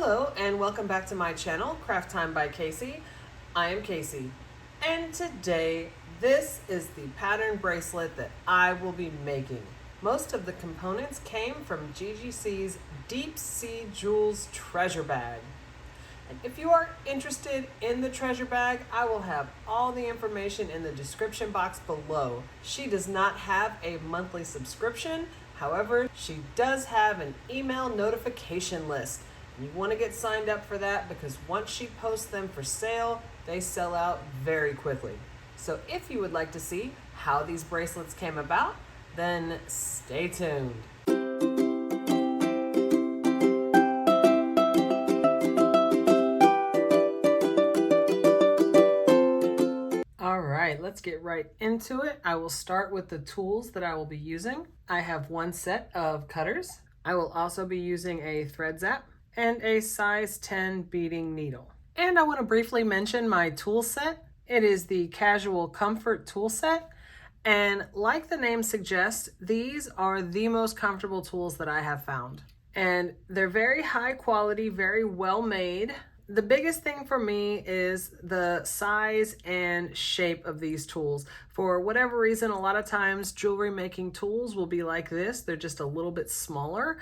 Hello and welcome back to my channel, Craft Time by Casey. I am Casey, and today this is the pattern bracelet that I will be making. Most of the components came from GGC's Deep Sea Jewels treasure bag. And if you are interested in the treasure bag, I will have all the information in the description box below. She does not have a monthly subscription. However, she does have an email notification list. You want to get signed up for that because once she posts them for sale, they sell out very quickly. So if you would like to see how these bracelets came about, then stay tuned. All right, let's get right into it. I will start with the tools that I will be using. I have one set of cutters. I will also be using a thread zap and a size 10 beading needle. And I want to briefly mention my tool set. It is the Casual Comfort tool set. And like the name suggests, these are the most comfortable tools that I have found. And they're very high quality, very well made. The biggest thing for me is the size and shape of these tools. For whatever reason, a lot of times jewelry making tools will be like this. They're just a little bit smaller.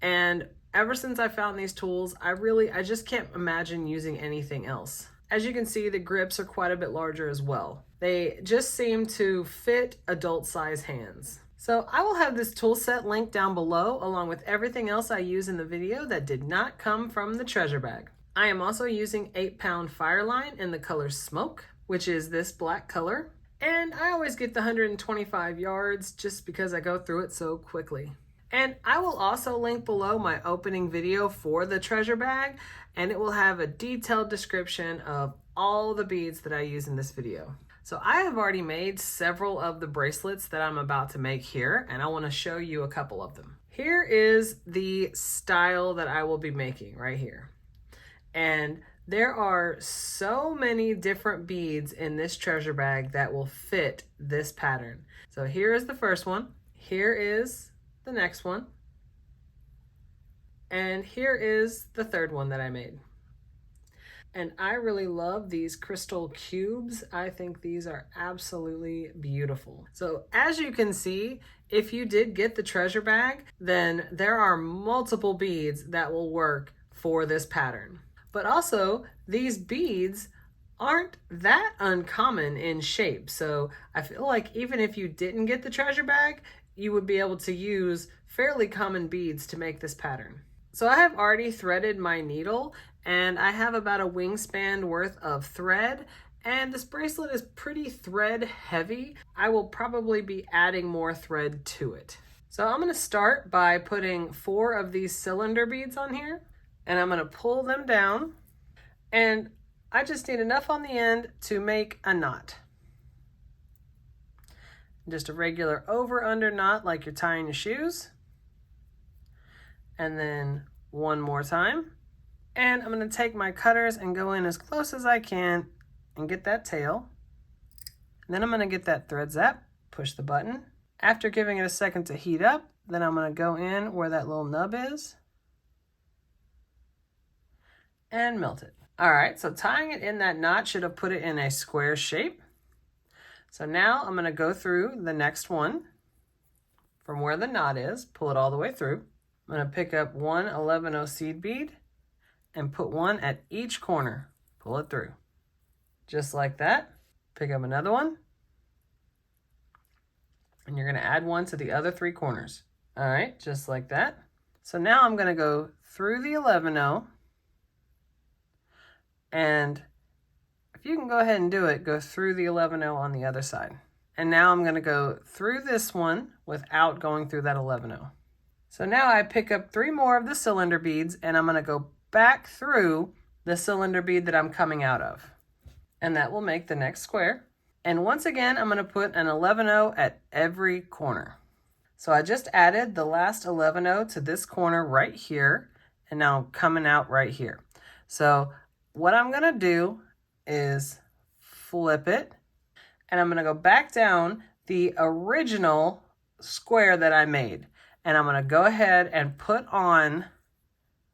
And ever since I found these tools, I just can't imagine using anything else. As you can see, the grips are quite a bit larger as well. They just seem to fit adult size hands. So I will have this tool set linked down below along with everything else I use in the video that did not come from the treasure bag. I am also using 8-pound Fireline in the color Smoke, which is this black color. And I always get the 125 yards just because I go through it so quickly. And I will also link below my opening video for the treasure bag, and it will have a detailed description of all the beads that I use in this video. So I have already made several of the bracelets that I'm about to make here, and I want to show you a couple of them. Here is the style that I will be making right here. And there are so many different beads in this treasure bag that will fit this pattern. So here is the first one. Here is the next one. And here is the third one that I made. And I really love these crystal cubes. I think these are absolutely beautiful. So as you can see, if you did get the treasure bag, then there are multiple beads that will work for this pattern. But also, these beads aren't that uncommon in shape. So I feel like even if you didn't get the treasure bag, you would be able to use fairly common beads to make this pattern. So I have already threaded my needle and I have about a wingspan worth of thread, and this bracelet is pretty thread heavy. I will probably be adding more thread to it. So I'm going to start by putting 4 of these cylinder beads on here, and I'm going to pull them down, and I just need enough on the end to make a knot. Just a regular over-under knot like you're tying your shoes. And then one more time. And I'm going to take my cutters and go in as close as I can and get that tail. And then I'm going to get that thread zap, push the button. After giving it a second to heat up, then I'm going to go in where that little nub is and melt it. All right, so tying it in that knot should have put it in a square shape. So now I'm going to go through the next one from where the knot is, pull it all the way through. I'm going to pick up one 11/0 seed bead and put one at each corner. Pull it through. Just like that. Pick up another one. And you're going to add one to the other 3 corners. All right, just like that. So now I'm going to go through the 11/0. And if you can go ahead and do it, go through the 11/0 on the other side. And now I'm going to go through this one without going through that 11/0. So now I pick up 3 more of the cylinder beads, and I'm going to go back through the cylinder bead that I'm coming out of. And that will make the next square. And once again, I'm going to put an 11/0 at every corner. So I just added the last 11/0 to this corner right here, and now I'm coming out right here. So what I'm going to do is flip it, and I'm going to go back down the original square that I made, and I'm going to go ahead and put on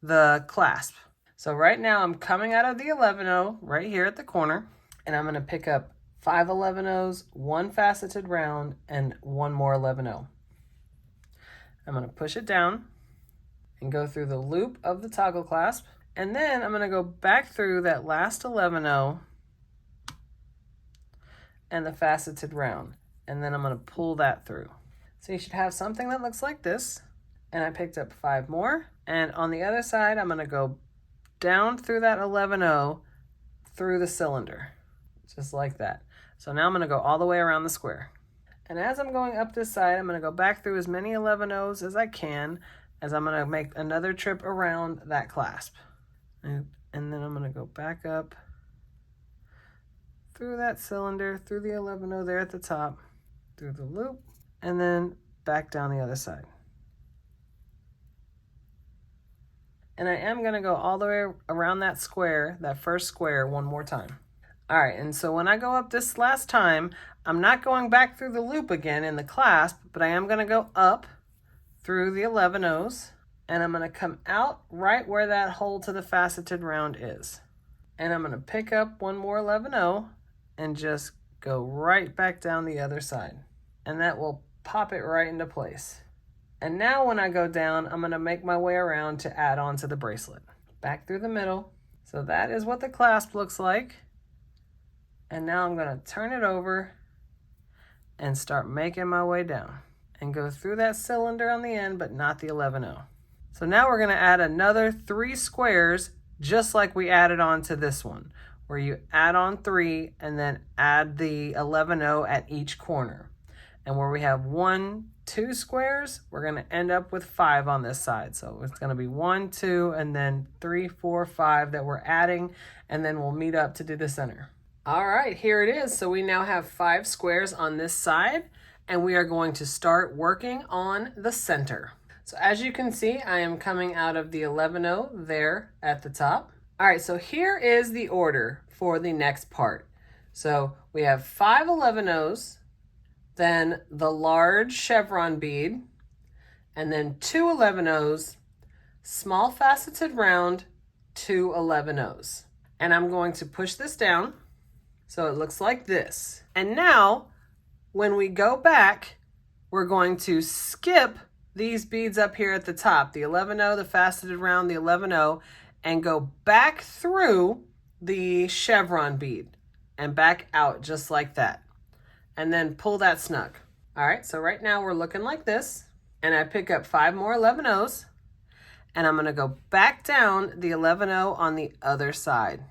the clasp. So right now I'm coming out of the 11-0 right here at the corner, and I'm going to pick up 5 11-0s, 1 faceted round, and 1 more 11-0. I'm going to push it down and go through the loop of the toggle clasp, and then I'm going to go back through that last 11-0 and the faceted round, and then I'm going to pull that through. So you should have something that looks like this, and I picked up 5 more, and on the other side I'm going to go down through that 11-0 through the cylinder, just like that. So now I'm going to go all the way around the square. And as I'm going up this side, I'm going to go back through as many 11-0s as I can, as I'm going to make another trip around that clasp. And then I'm going to go back up through that cylinder, through the 11-0 there at the top, through the loop, and then back down the other side. And I am going to go all the way around that square, that first square, one more time. All right, and so when I go up this last time, I'm not going back through the loop again in the clasp, but I am going to go up through the 11-0s, and I'm going to come out right where that hole to the faceted round is. And I'm going to pick up 1 more 11-0 and just go right back down the other side. And that will pop it right into place. And now when I go down, I'm going to make my way around to add on to the bracelet. Back through the middle. So that is what the clasp looks like. And now I'm going to turn it over and start making my way down. And go through that cylinder on the end, but not the 11-0. So now we're going to add another 3 squares, just like we added on to this one, where you add on 3 and then add the 11-0 at each corner. And where we have 1, 2 squares, we're going to end up with 5 on this side. So it's going to be 1, 2, and then 3, 4, 5 that we're adding, and then we'll meet up to do the center. All right, here it is. So we now have 5 squares on this side, and we are going to start working on the center. So as you can see, I am coming out of the 11-0 there at the top. All right, so here is the order for the next part. So we have 5 11-0s, then the large chevron bead, and then 2 11-0s, small faceted round, 2 11-0s. And I'm going to push this down so it looks like this. And now, when we go back, we're going to skip these beads up here at the top, the 11-0, the faceted round, the 11-0, and go back through the chevron bead and back out just like that. And then pull that snug. All right, so right now we're looking like this, and I pick up 5 more 11-0s, and I'm gonna go back down the 11-0 on the other side.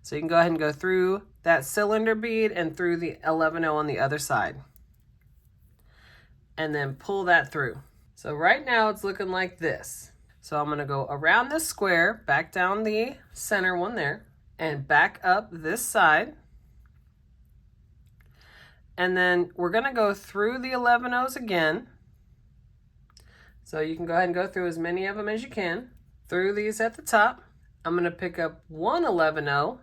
So you can go ahead and go through that cylinder bead and through the 11-0 on the other side. And then pull that through. So right now it's looking like this. So I'm gonna go around this square, back down the center one there, and back up this side. And then we're gonna go through the 11-0s again. So you can go ahead and go through as many of them as you can. Through these at the top. I'm gonna pick up 1 11-0,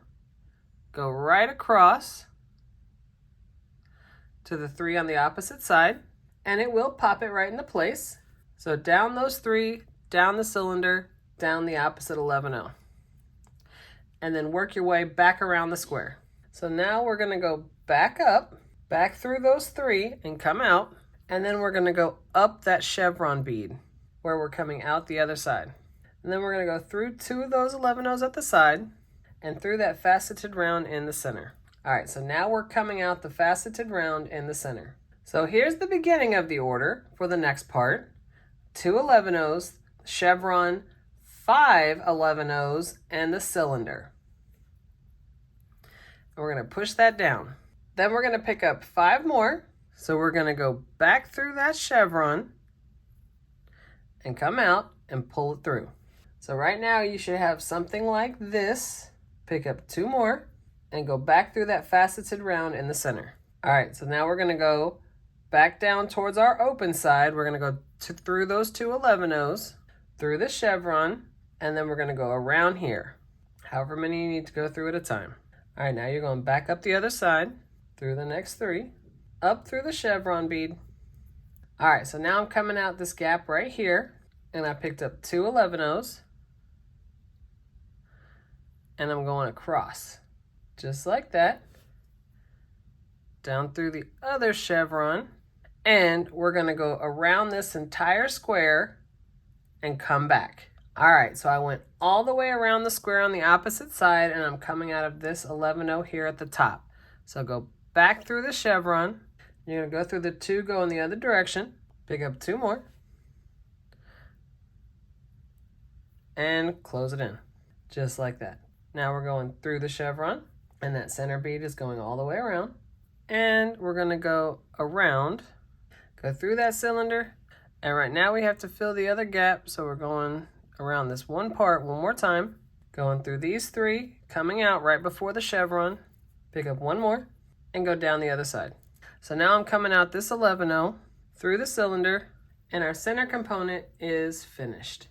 go right across to the 3 on the opposite side, and it will pop it right into place. So down those 3, down the cylinder, down the opposite 11-0. And then work your way back around the square. So now we're gonna go back up, back through those 3 and come out, and then we're gonna go up that chevron bead where we're coming out the other side. And then we're gonna go through 2 of those 11-0s at the side and through that faceted round in the center. All right, so now we're coming out the faceted round in the center. So here's the beginning of the order for the next part. 2 11-0s, chevron, 5 11-0s, and the cylinder. And we're gonna push that down. Then we're gonna pick up 5 more. So we're gonna go back through that chevron and come out and pull it through. So right now you should have something like this. Pick up 2 more and go back through that faceted round in the center. All right, so now we're gonna go back down towards our open side. We're gonna go through those 2 11-0s, through the chevron, and then we're gonna go around here. However many you need to go through at a time. All right, now you're going back up the other side, through the next 3, up through the chevron bead. All right, so now I'm coming out this gap right here, and I picked up 2 11-0s, and I'm going across, just like that, down through the other chevron, and we're going to go around this entire square and come back. All right, so I went all the way around the square on the opposite side, and I'm coming out of this 11-0 here at the top. So go back through the chevron. You're going to go through the 2, go in the other direction, pick up 2 more, and close it in, just like that. Now we're going through the chevron, and that center bead is going all the way around. And we're going to go around, go through that cylinder, and right now we have to fill the other gap, so we're going around this one part one more time, going through these 3, coming out right before the chevron, pick up 1 more, and go down the other side. So now I'm coming out this 11-0 through the cylinder, and our center component is finished.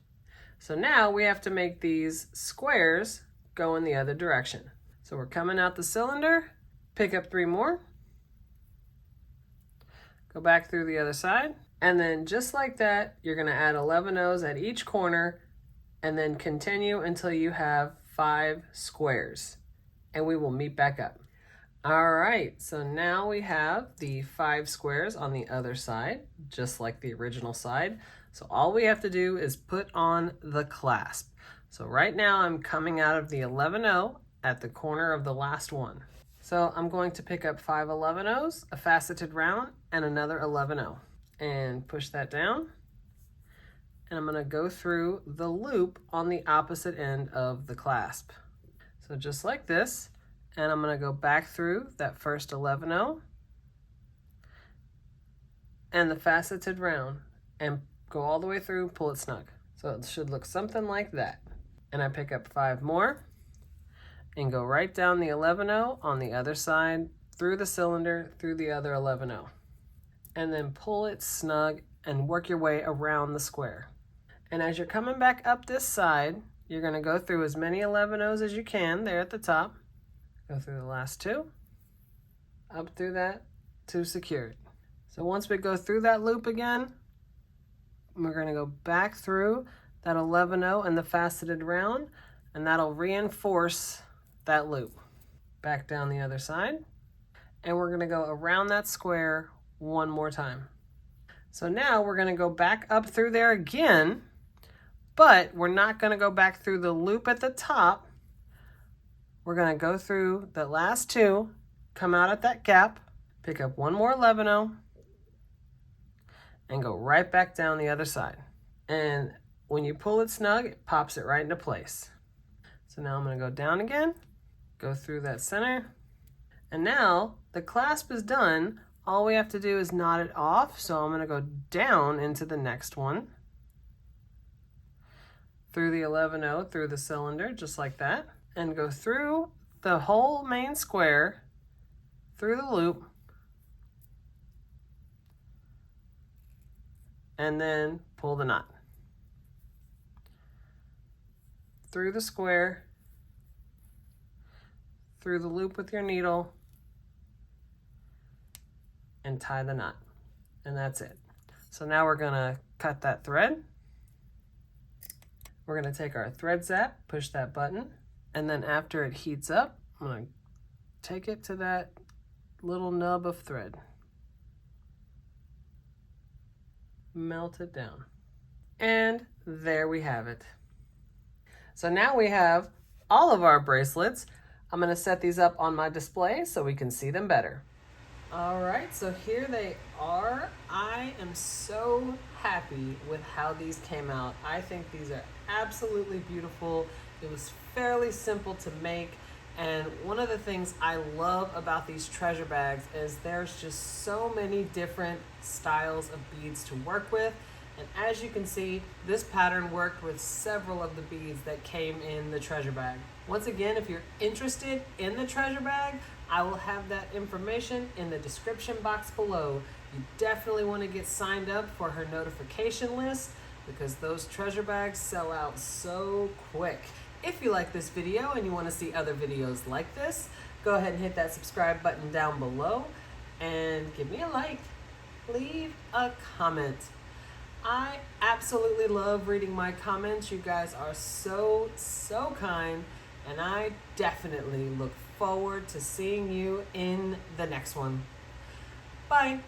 So now we have to make these squares go in the other direction. So we're coming out the cylinder, pick up 3 more, go back through the other side, and then just like that, you're going to add 11-0s at each corner, and then continue until you have 5 squares, and we will meet back up. All right, so now we have the 5 squares on the other side, just like the original side. So all we have to do is put on the clasp. So right now I'm coming out of the 11-0 at the corner of the last one. So I'm going to pick up 5 11-0s, a faceted round, and another 11-0, and push that down. And I'm going to go through the loop on the opposite end of the clasp. So just like this, and I'm going to go back through that first 11-0 and the faceted round and go all the way through, pull it snug. So it should look something like that. And I pick up 5 more and go right down the 11-0 on the other side, through the cylinder, through the other 11-0. And then pull it snug and work your way around the square. And as you're coming back up this side, you're going to go through as many 11-0s as you can there at the top. Go through the last 2, up through that to secure it. So once we go through that loop again, we're going to go back through that 11-0 and the faceted round, and that'll reinforce that loop. Back down the other side, and we're going to go around that square one more time. So now we're going to go back up through there again, but we're not going to go back through the loop at the top. We're going to go through the last 2, come out at that gap, pick up 1 more 11-0, and go right back down the other side. And when you pull it snug, it pops it right into place. So now I'm going to go down again, go through that center, and now the clasp is done. All we have to do is knot it off. So I'm going to go down into the next one, through the 11-0, through the cylinder, just like that, and go through the whole main square, through the loop, and then pull the knot. Through the square, through the loop with your needle, and tie the knot. And that's it. So now we're gonna cut that thread. We're gonna take our thread zap, push that button, and then after it heats up, I'm gonna take it to that little nub of thread. Melt it down. And there we have it. So now we have all of our bracelets. I'm gonna set these up on my display so we can see them better. All right, so here they are. I am so happy with how these came out. I think these are absolutely beautiful. It was fairly simple to make. And one of the things I love about these treasure bags is there's just so many different styles of beads to work with. And as you can see, this pattern worked with several of the beads that came in the treasure bag. Once again, if you're interested in the treasure bag, I will have that information in the description box below. You definitely want to get signed up for her notification list because those treasure bags sell out so quick. If you like this video and you want to see other videos like this, go ahead and hit that subscribe button down below and give me a like. Leave a comment. I absolutely love reading my comments. You guys are so kind. and I definitely look forward to seeing you in the next one. Bye.